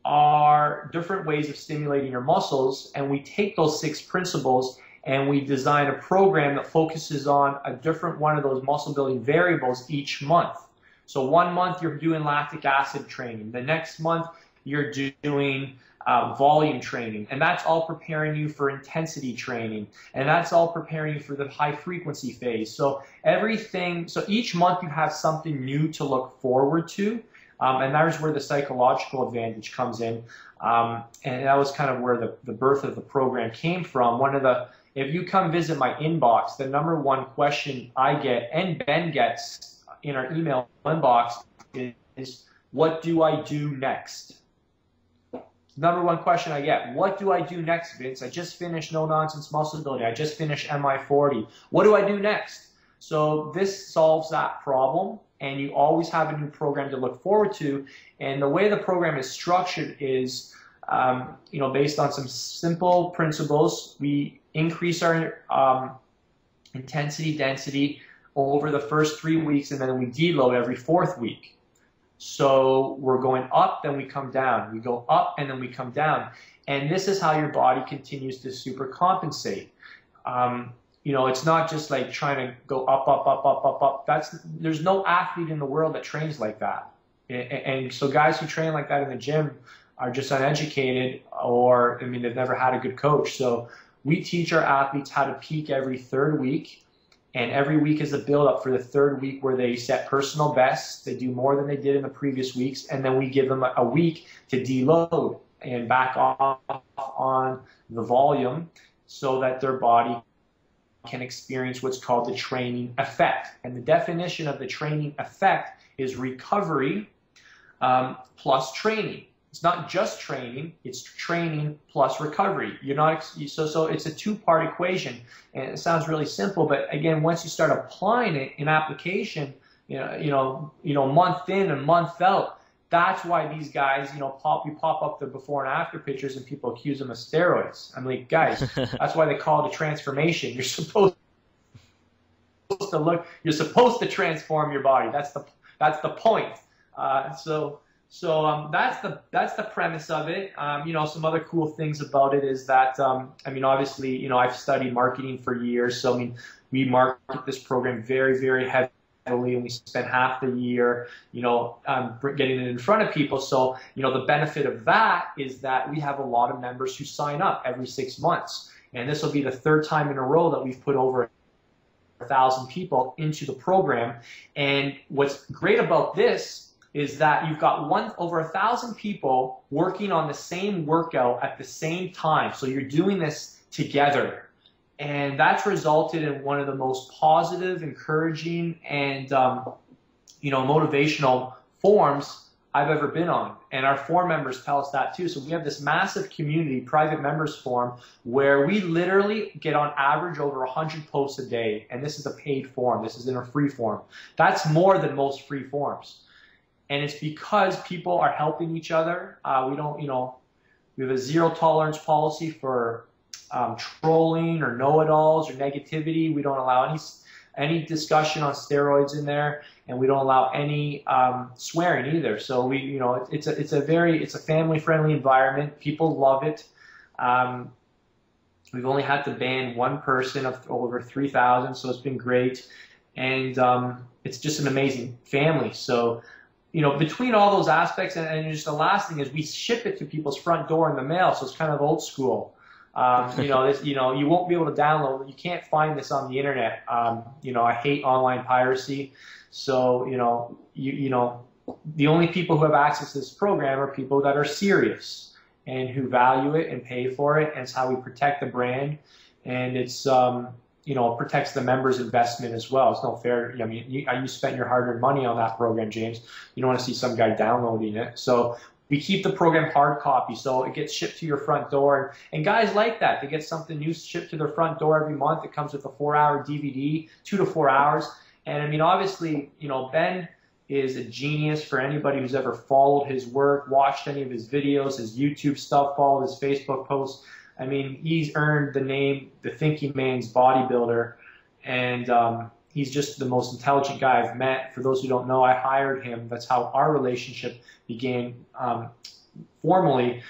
S2: are different ways of stimulating your muscles, and we take those 6 principles and we design a program that focuses on a different one of those muscle building variables each month. So 1 month you're doing lactic acid training, the next month you're doing volume training, and that's all preparing you for intensity training, and that's all preparing you for the high frequency phase. So each month you have something new to look forward to. And that is where the psychological advantage comes in. And that was kind of where the birth of the program came from. If you come visit my inbox, the #1 question I get, and Ben gets in our email inbox, is what do I do next? #1 question I get, what do I do next, Vince? I just finished No Nonsense Muscle Building. I just finished MI40. What do I do next? So this solves that problem, and you always have a new program to look forward to. And the way the program is structured is, based on some simple principles. We increase our intensity, density over the first 3 weeks, and then we deload every 4th week. So we're going up, then we come down. We go up, and then we come down. And this is how your body continues to super compensate. It's not just like trying to go up, up, up, up, up, up. There's no athlete in the world that trains like that. And so guys who train like that in the gym are just uneducated, or, they've never had a good coach. So we teach our athletes how to peak every 3rd week. And every week is a build-up for the 3rd week where they set personal bests. They do more than they did in the previous weeks. And then we give them a week to deload and back off on the volume so that their body can experience what's called the training effect. And the definition of the training effect is recovery plus training. It's not just training, it's training plus recovery. So it's a 2-part equation, and it sounds really simple, but again, once you start applying it in application, month in and month out, that's why these guys, we pop up the before and after pictures and people accuse them of steroids. I'm like, guys, that's why they call it a transformation. You're supposed to transform your body. That's the point. So that's the premise of it. Some other cool things about it is that, obviously, I've studied marketing for years. So, we market this program very, very heavily, and we spend half the year, getting it in front of people. So, the benefit of that is that we have a lot of members who sign up every 6 months. And this will be the 3rd time in a row that we've put over 1,000 people into the program. And what's great about this, is that you've got over 1,000 people working on the same workout at the same time. So you're doing this together. And that's resulted in one of the most positive, encouraging, and motivational forums I've ever been on. And our forum members tell us that too. So we have this massive community, private members forum, where we literally get on average over 100 posts a day. And this is a paid forum. This isn't a free forum. That's more than most free forums. And it's because people are helping each other. We have a zero tolerance policy for trolling or know-it-alls or negativity. We don't allow any discussion on steroids in there, and we don't allow any swearing either. So it's a family-friendly environment. People love it. We've only had to ban one person of over 3,000, so it's been great, and it's just an amazing family. So between all those aspects, and just the last thing is we ship it to people's front door in the mail, so it's kind of old school. You won't be able to download. You can't find this on the internet. I hate online piracy. So, the only people who have access to this program are people that are serious and who value it and pay for it. And it's how we protect the brand. And it's, it protects the members' investment as well. It's no fair. I mean, you spent your hard-earned money on that program, James. You don't want to see some guy downloading it. So we keep the program hard copy, so it gets shipped to your front door. And guys like that. They get something new shipped to their front door every month. It comes with a 4-hour DVD, 2 to 4 hours. And I mean, obviously, Ben is a genius. For anybody who's ever followed his work, watched any of his videos, his YouTube stuff, followed his Facebook posts. I mean, he's earned the name, the thinking man's bodybuilder. And he's just the most intelligent guy I've met. For those who don't know, I hired him. That's how our relationship began formally.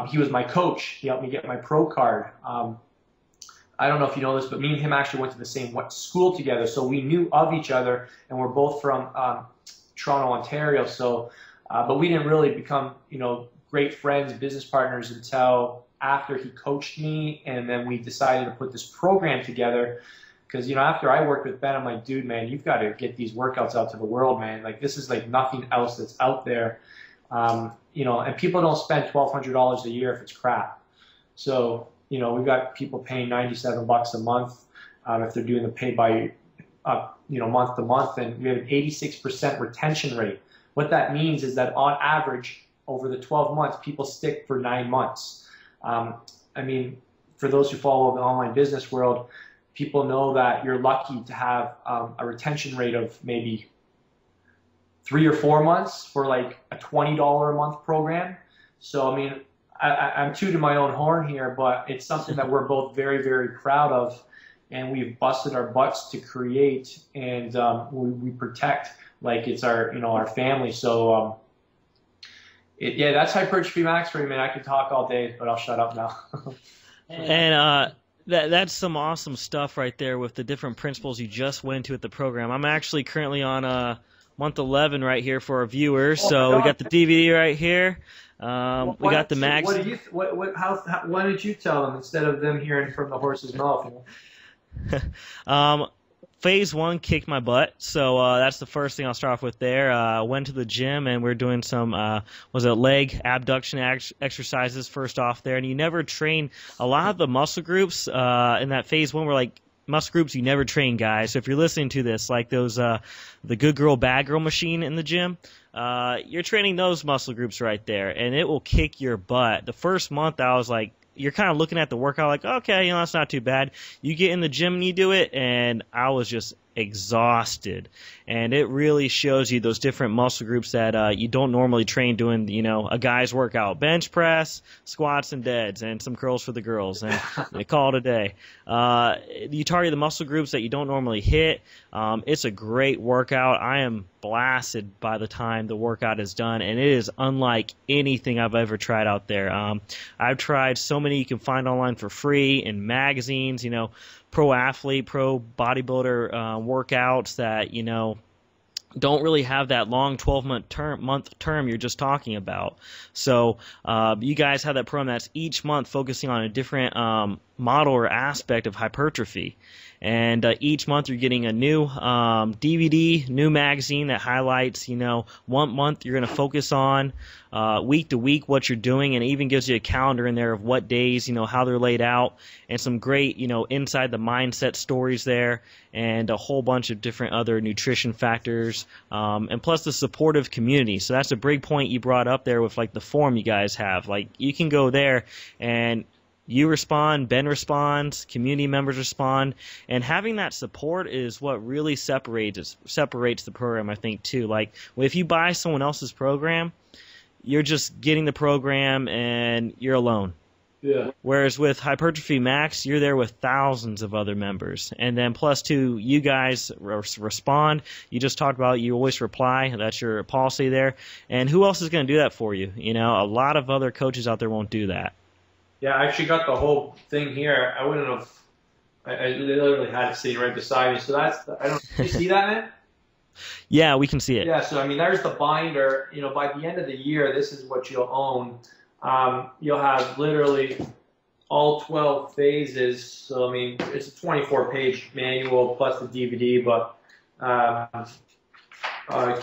S2: He was my coach. He helped me get my pro card. I don't know if you know this, but me and him actually went to the same school together. So we knew of each other, and we're both from Toronto, Ontario. So, but we didn't really become, great friends, business partners until after he coached me, and then we decided to put this program together. Because, after I worked with Ben, I'm like, dude, man, you've got to get these workouts out to the world, man. Like, this is like nothing else that's out there. And people don't spend $1,200 a year if it's crap. So, we've got people paying $97 a month if they're doing the pay by, month to month, and we have an 86% retention rate. What that means is that on average, over the 12 months, people stick for 9 months. I mean, for those who follow the online business world, people know that you're lucky to have a retention rate of maybe 3 or 4 months for like a $20 a month program. So, I mean, I'm tooting my own horn here, but it's something that we're both very, very proud of, and we've busted our butts to create, and we protect like it's our, our family. So, that's Hypertrophy MAX for you, man. I could talk all day, but I'll shut up now.
S1: And that's some awesome stuff right there with the different principles you just went to at the program. I'm actually currently on month 11 right here for our viewers. So we got the DVD right here. We got the Max.
S2: Why did you tell them instead of them hearing from the horse's mouth?
S1: Phase 1 kicked my butt, so that's the first thing I'll start off with there. Went to the gym, and we're doing some leg abduction exercises first off there. And you never train a lot of the muscle groups in that Phase 1 were like muscle groups you never train, guys. So if you're listening to this, like those the good girl, bad girl machine in the gym, you're training those muscle groups right there, and it will kick your butt. The first month I was like, you're kind of looking at the workout like, okay, that's not too bad. You get in the gym and you do it, and I was just exhausted. And it really shows you those different muscle groups that you don't normally train doing, a guy's workout. Bench press, squats and deads, and some curls for the girls, and they call it a day. You target the muscle groups that you don't normally hit. It's a great workout. I am blasted by the time the workout is done, and it is unlike anything I've ever tried out there. I've tried so many you can find online for free in magazines, pro athlete, pro bodybuilder workouts that, don't really have that long 12-month term you're just talking about. So you guys have that program that's each month focusing on a different model or aspect of hypertrophy. And each month you're getting a new DVD, new magazine that highlights, you know, 1 month you're going to focus on, week to week what you're doing, and it even gives you a calendar in there of what days, you know, how they're laid out, and some great, you know, inside the mindset stories there, and a whole bunch of different other nutrition factors, and plus the supportive community. So that's a big point you brought up there with like the forum you guys have. Like you can go there and you respond, Ben responds, community members respond, and having that support is what really separates the program, I think, too. Like, if you buy someone else's program, you're just getting the program and you're alone.
S2: Yeah.
S1: Whereas with Hypertrophy Max, you're there with thousands of other members. And then plus, too, you guys respond. You just talked about you always reply. That's your policy there. And who else is going to do that for you? You know, a lot of other coaches out there won't do that.
S2: Yeah, I actually got the whole thing here. I wouldn't have. I literally had it sitting right beside me. So that's. You see that, man?
S1: Yeah, we can see it.
S2: Yeah. So I mean, there's the binder. You know, by the end of the year, this is what you'll own. You'll have literally all 12 phases. So I mean, it's a 24-page manual plus the DVD. But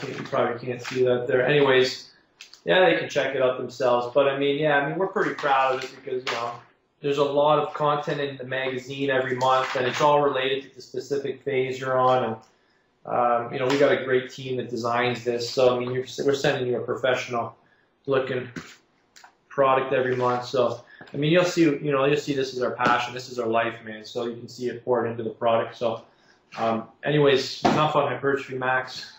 S2: you probably can't see that there. Anyways. Yeah, they can check it out themselves. But I mean, we're pretty proud of it because, you know, there's a lot of content in the magazine every month, and it's all related to the specific phase you're on. And, you know, we got a great team that designs this. So, I mean, we're sending you a professional looking product every month. So, I mean, you'll see this is our passion. This is our life, man. So you can see it poured into the product. So, anyways, enough on Hypertrophy Max.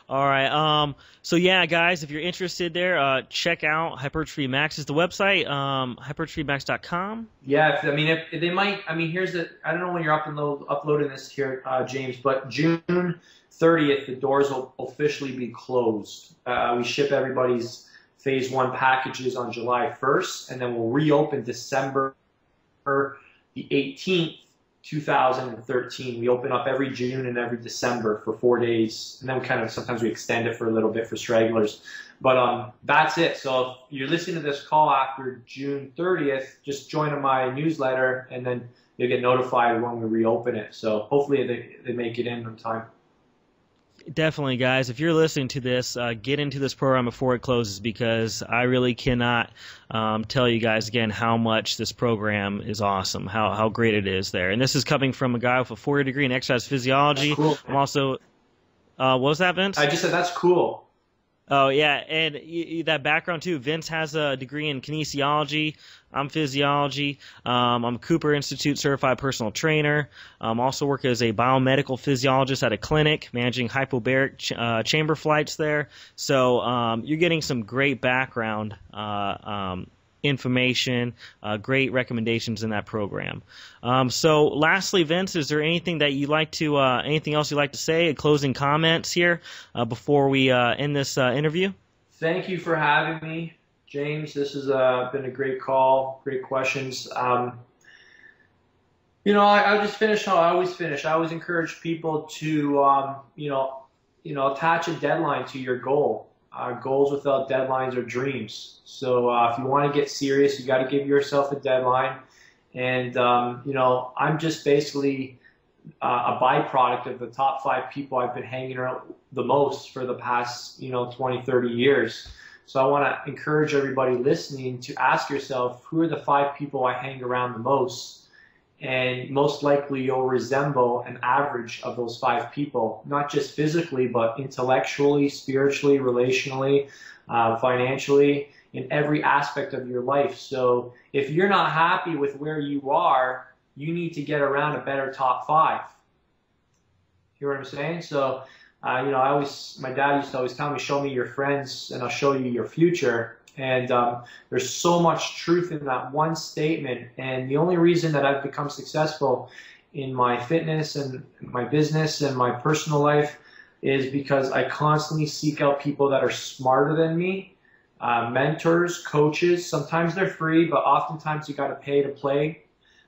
S1: All right. So yeah, guys, if you're interested there, check out Hypertrophy Max. Is the website hypertrophymax.com?
S2: Yeah, if they might. I mean, I don't know when you're uploading this here, James, but June 30th, the doors will officially be closed. We ship everybody's phase 1 packages on July 1st, and then we'll reopen December the 18th. 2013. We open up every June and every December for 4 days, and then sometimes we extend it for a little bit for stragglers. But that's it. So if you're listening to this call after June 30th, just join my newsletter, and then you'll get notified when we reopen it. So hopefully they make it in on time.
S1: Definitely, guys. If you're listening to this, get into this program before it closes, because I really cannot tell you guys again how much this program is awesome, how great it is there. And this is coming from a guy with a 4-year degree in exercise physiology.
S2: That's cool.
S1: I'm also, what was that, Vince?
S2: I just said that's cool.
S1: Oh, yeah, and that background, too. Vince has a degree in kinesiology. I'm physiology. I'm a Cooper Institute certified personal trainer. Also work as a biomedical physiologist at a clinic, managing hypobaric chamber flights there. So you're getting some great background information, great recommendations in that program. So lastly, Vince, is there anything that you like to, anything else you'd like to say, closing comments here before we end this interview?
S2: Thank you for having me, James. This has been a great call, great questions. You know, I just finish how I always finish. I always encourage people to, attach a deadline to your goal. Goals without deadlines are dreams. So if you want to get serious, you got to give yourself a deadline. And, I'm just basically a byproduct of the top 5 people I've been hanging around the most for the past, 20, 30 years. So I want to encourage everybody listening to ask yourself, who are the 5 people I hang around the most? And most likely you'll resemble an average of those 5 people, not just physically, but intellectually, spiritually, relationally, financially, in every aspect of your life. So if you're not happy with where you are, you need to get around a better top 5. Hear what I'm saying? So, my dad used to always tell me, show me your friends and I'll show you your future. And there's so much truth in that one statement. And the only reason that I've become successful in my fitness and my business and my personal life is because I constantly seek out people that are smarter than me, mentors, coaches. Sometimes they're free, but oftentimes you got to pay to play.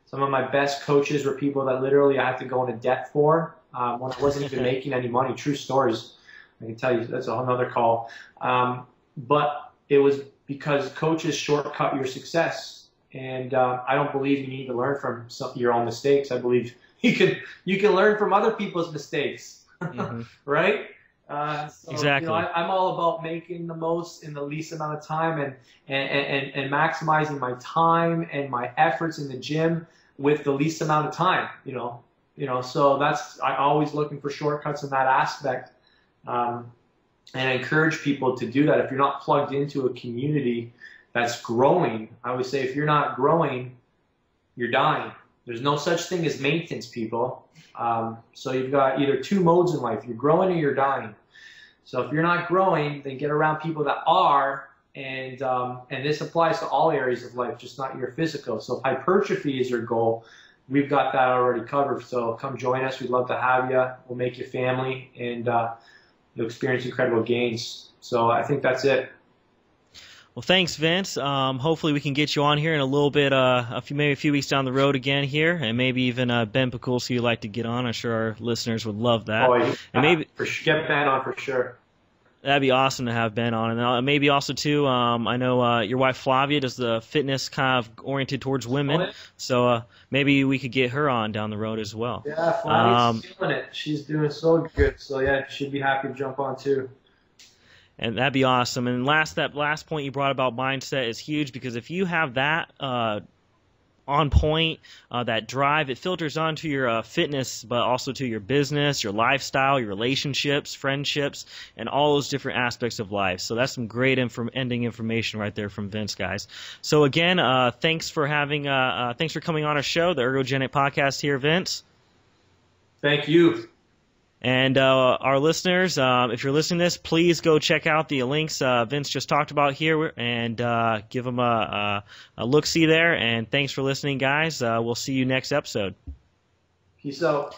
S2: Some of my best coaches were people that literally I had to go into debt for when I wasn't even making any money. True stories. I can tell you, that's a whole nother call. But it was because coaches shortcut your success. and I don't believe you need to learn from your own mistakes. I believe you can learn from other people's mistakes, right? So,
S1: exactly.
S2: I'm all about making the most in the least amount of time, and maximizing my time and my efforts in the gym with the least amount of time. So I'm always looking for shortcuts in that aspect, and I encourage people to do that. If you're not plugged into a community that's growing, I would say if you're not growing, you're dying. There's no such thing as maintenance, people. So you've got either two modes in life: you're growing or you're dying. So if you're not growing, then get around people that are, and this applies to all areas of life, just not your physical. So if hypertrophy is your goal, we've got that already covered. So come join us. We'd love to have you. We'll make you family, and you'll experience incredible gains. So I think that's it.
S1: Well, thanks, Vince. Hopefully we can get you on here in a little bit, maybe a few weeks down the road again here, and maybe even Ben Pakulski you'd like to get on. I'm sure our listeners would love that.
S2: Oh,
S1: and maybe
S2: get Ben on for sure.
S1: That'd be awesome to have Ben on, and maybe also too. I know your wife Flavia does the fitness kind of oriented towards women, so maybe we could get her on down the road as well.
S2: Yeah, Flavia's feeling it. She's doing so good. So yeah, she'd be happy to jump on too.
S1: And that'd be awesome. And that last point you brought about mindset is huge, because if you have that on point, that drive, it filters onto your fitness, but also to your business, your lifestyle, your relationships, friendships, and all those different aspects of life. So that's some great ending information right there from Vince, guys. So again, thanks for coming on our show, the Ergogenic Podcast here, Vince.
S2: Thank you.
S1: And our listeners, if you're listening to this, please go check out the links Vince just talked about here, and give them a look-see there. And thanks for listening, guys. We'll see you next episode.
S2: Peace out.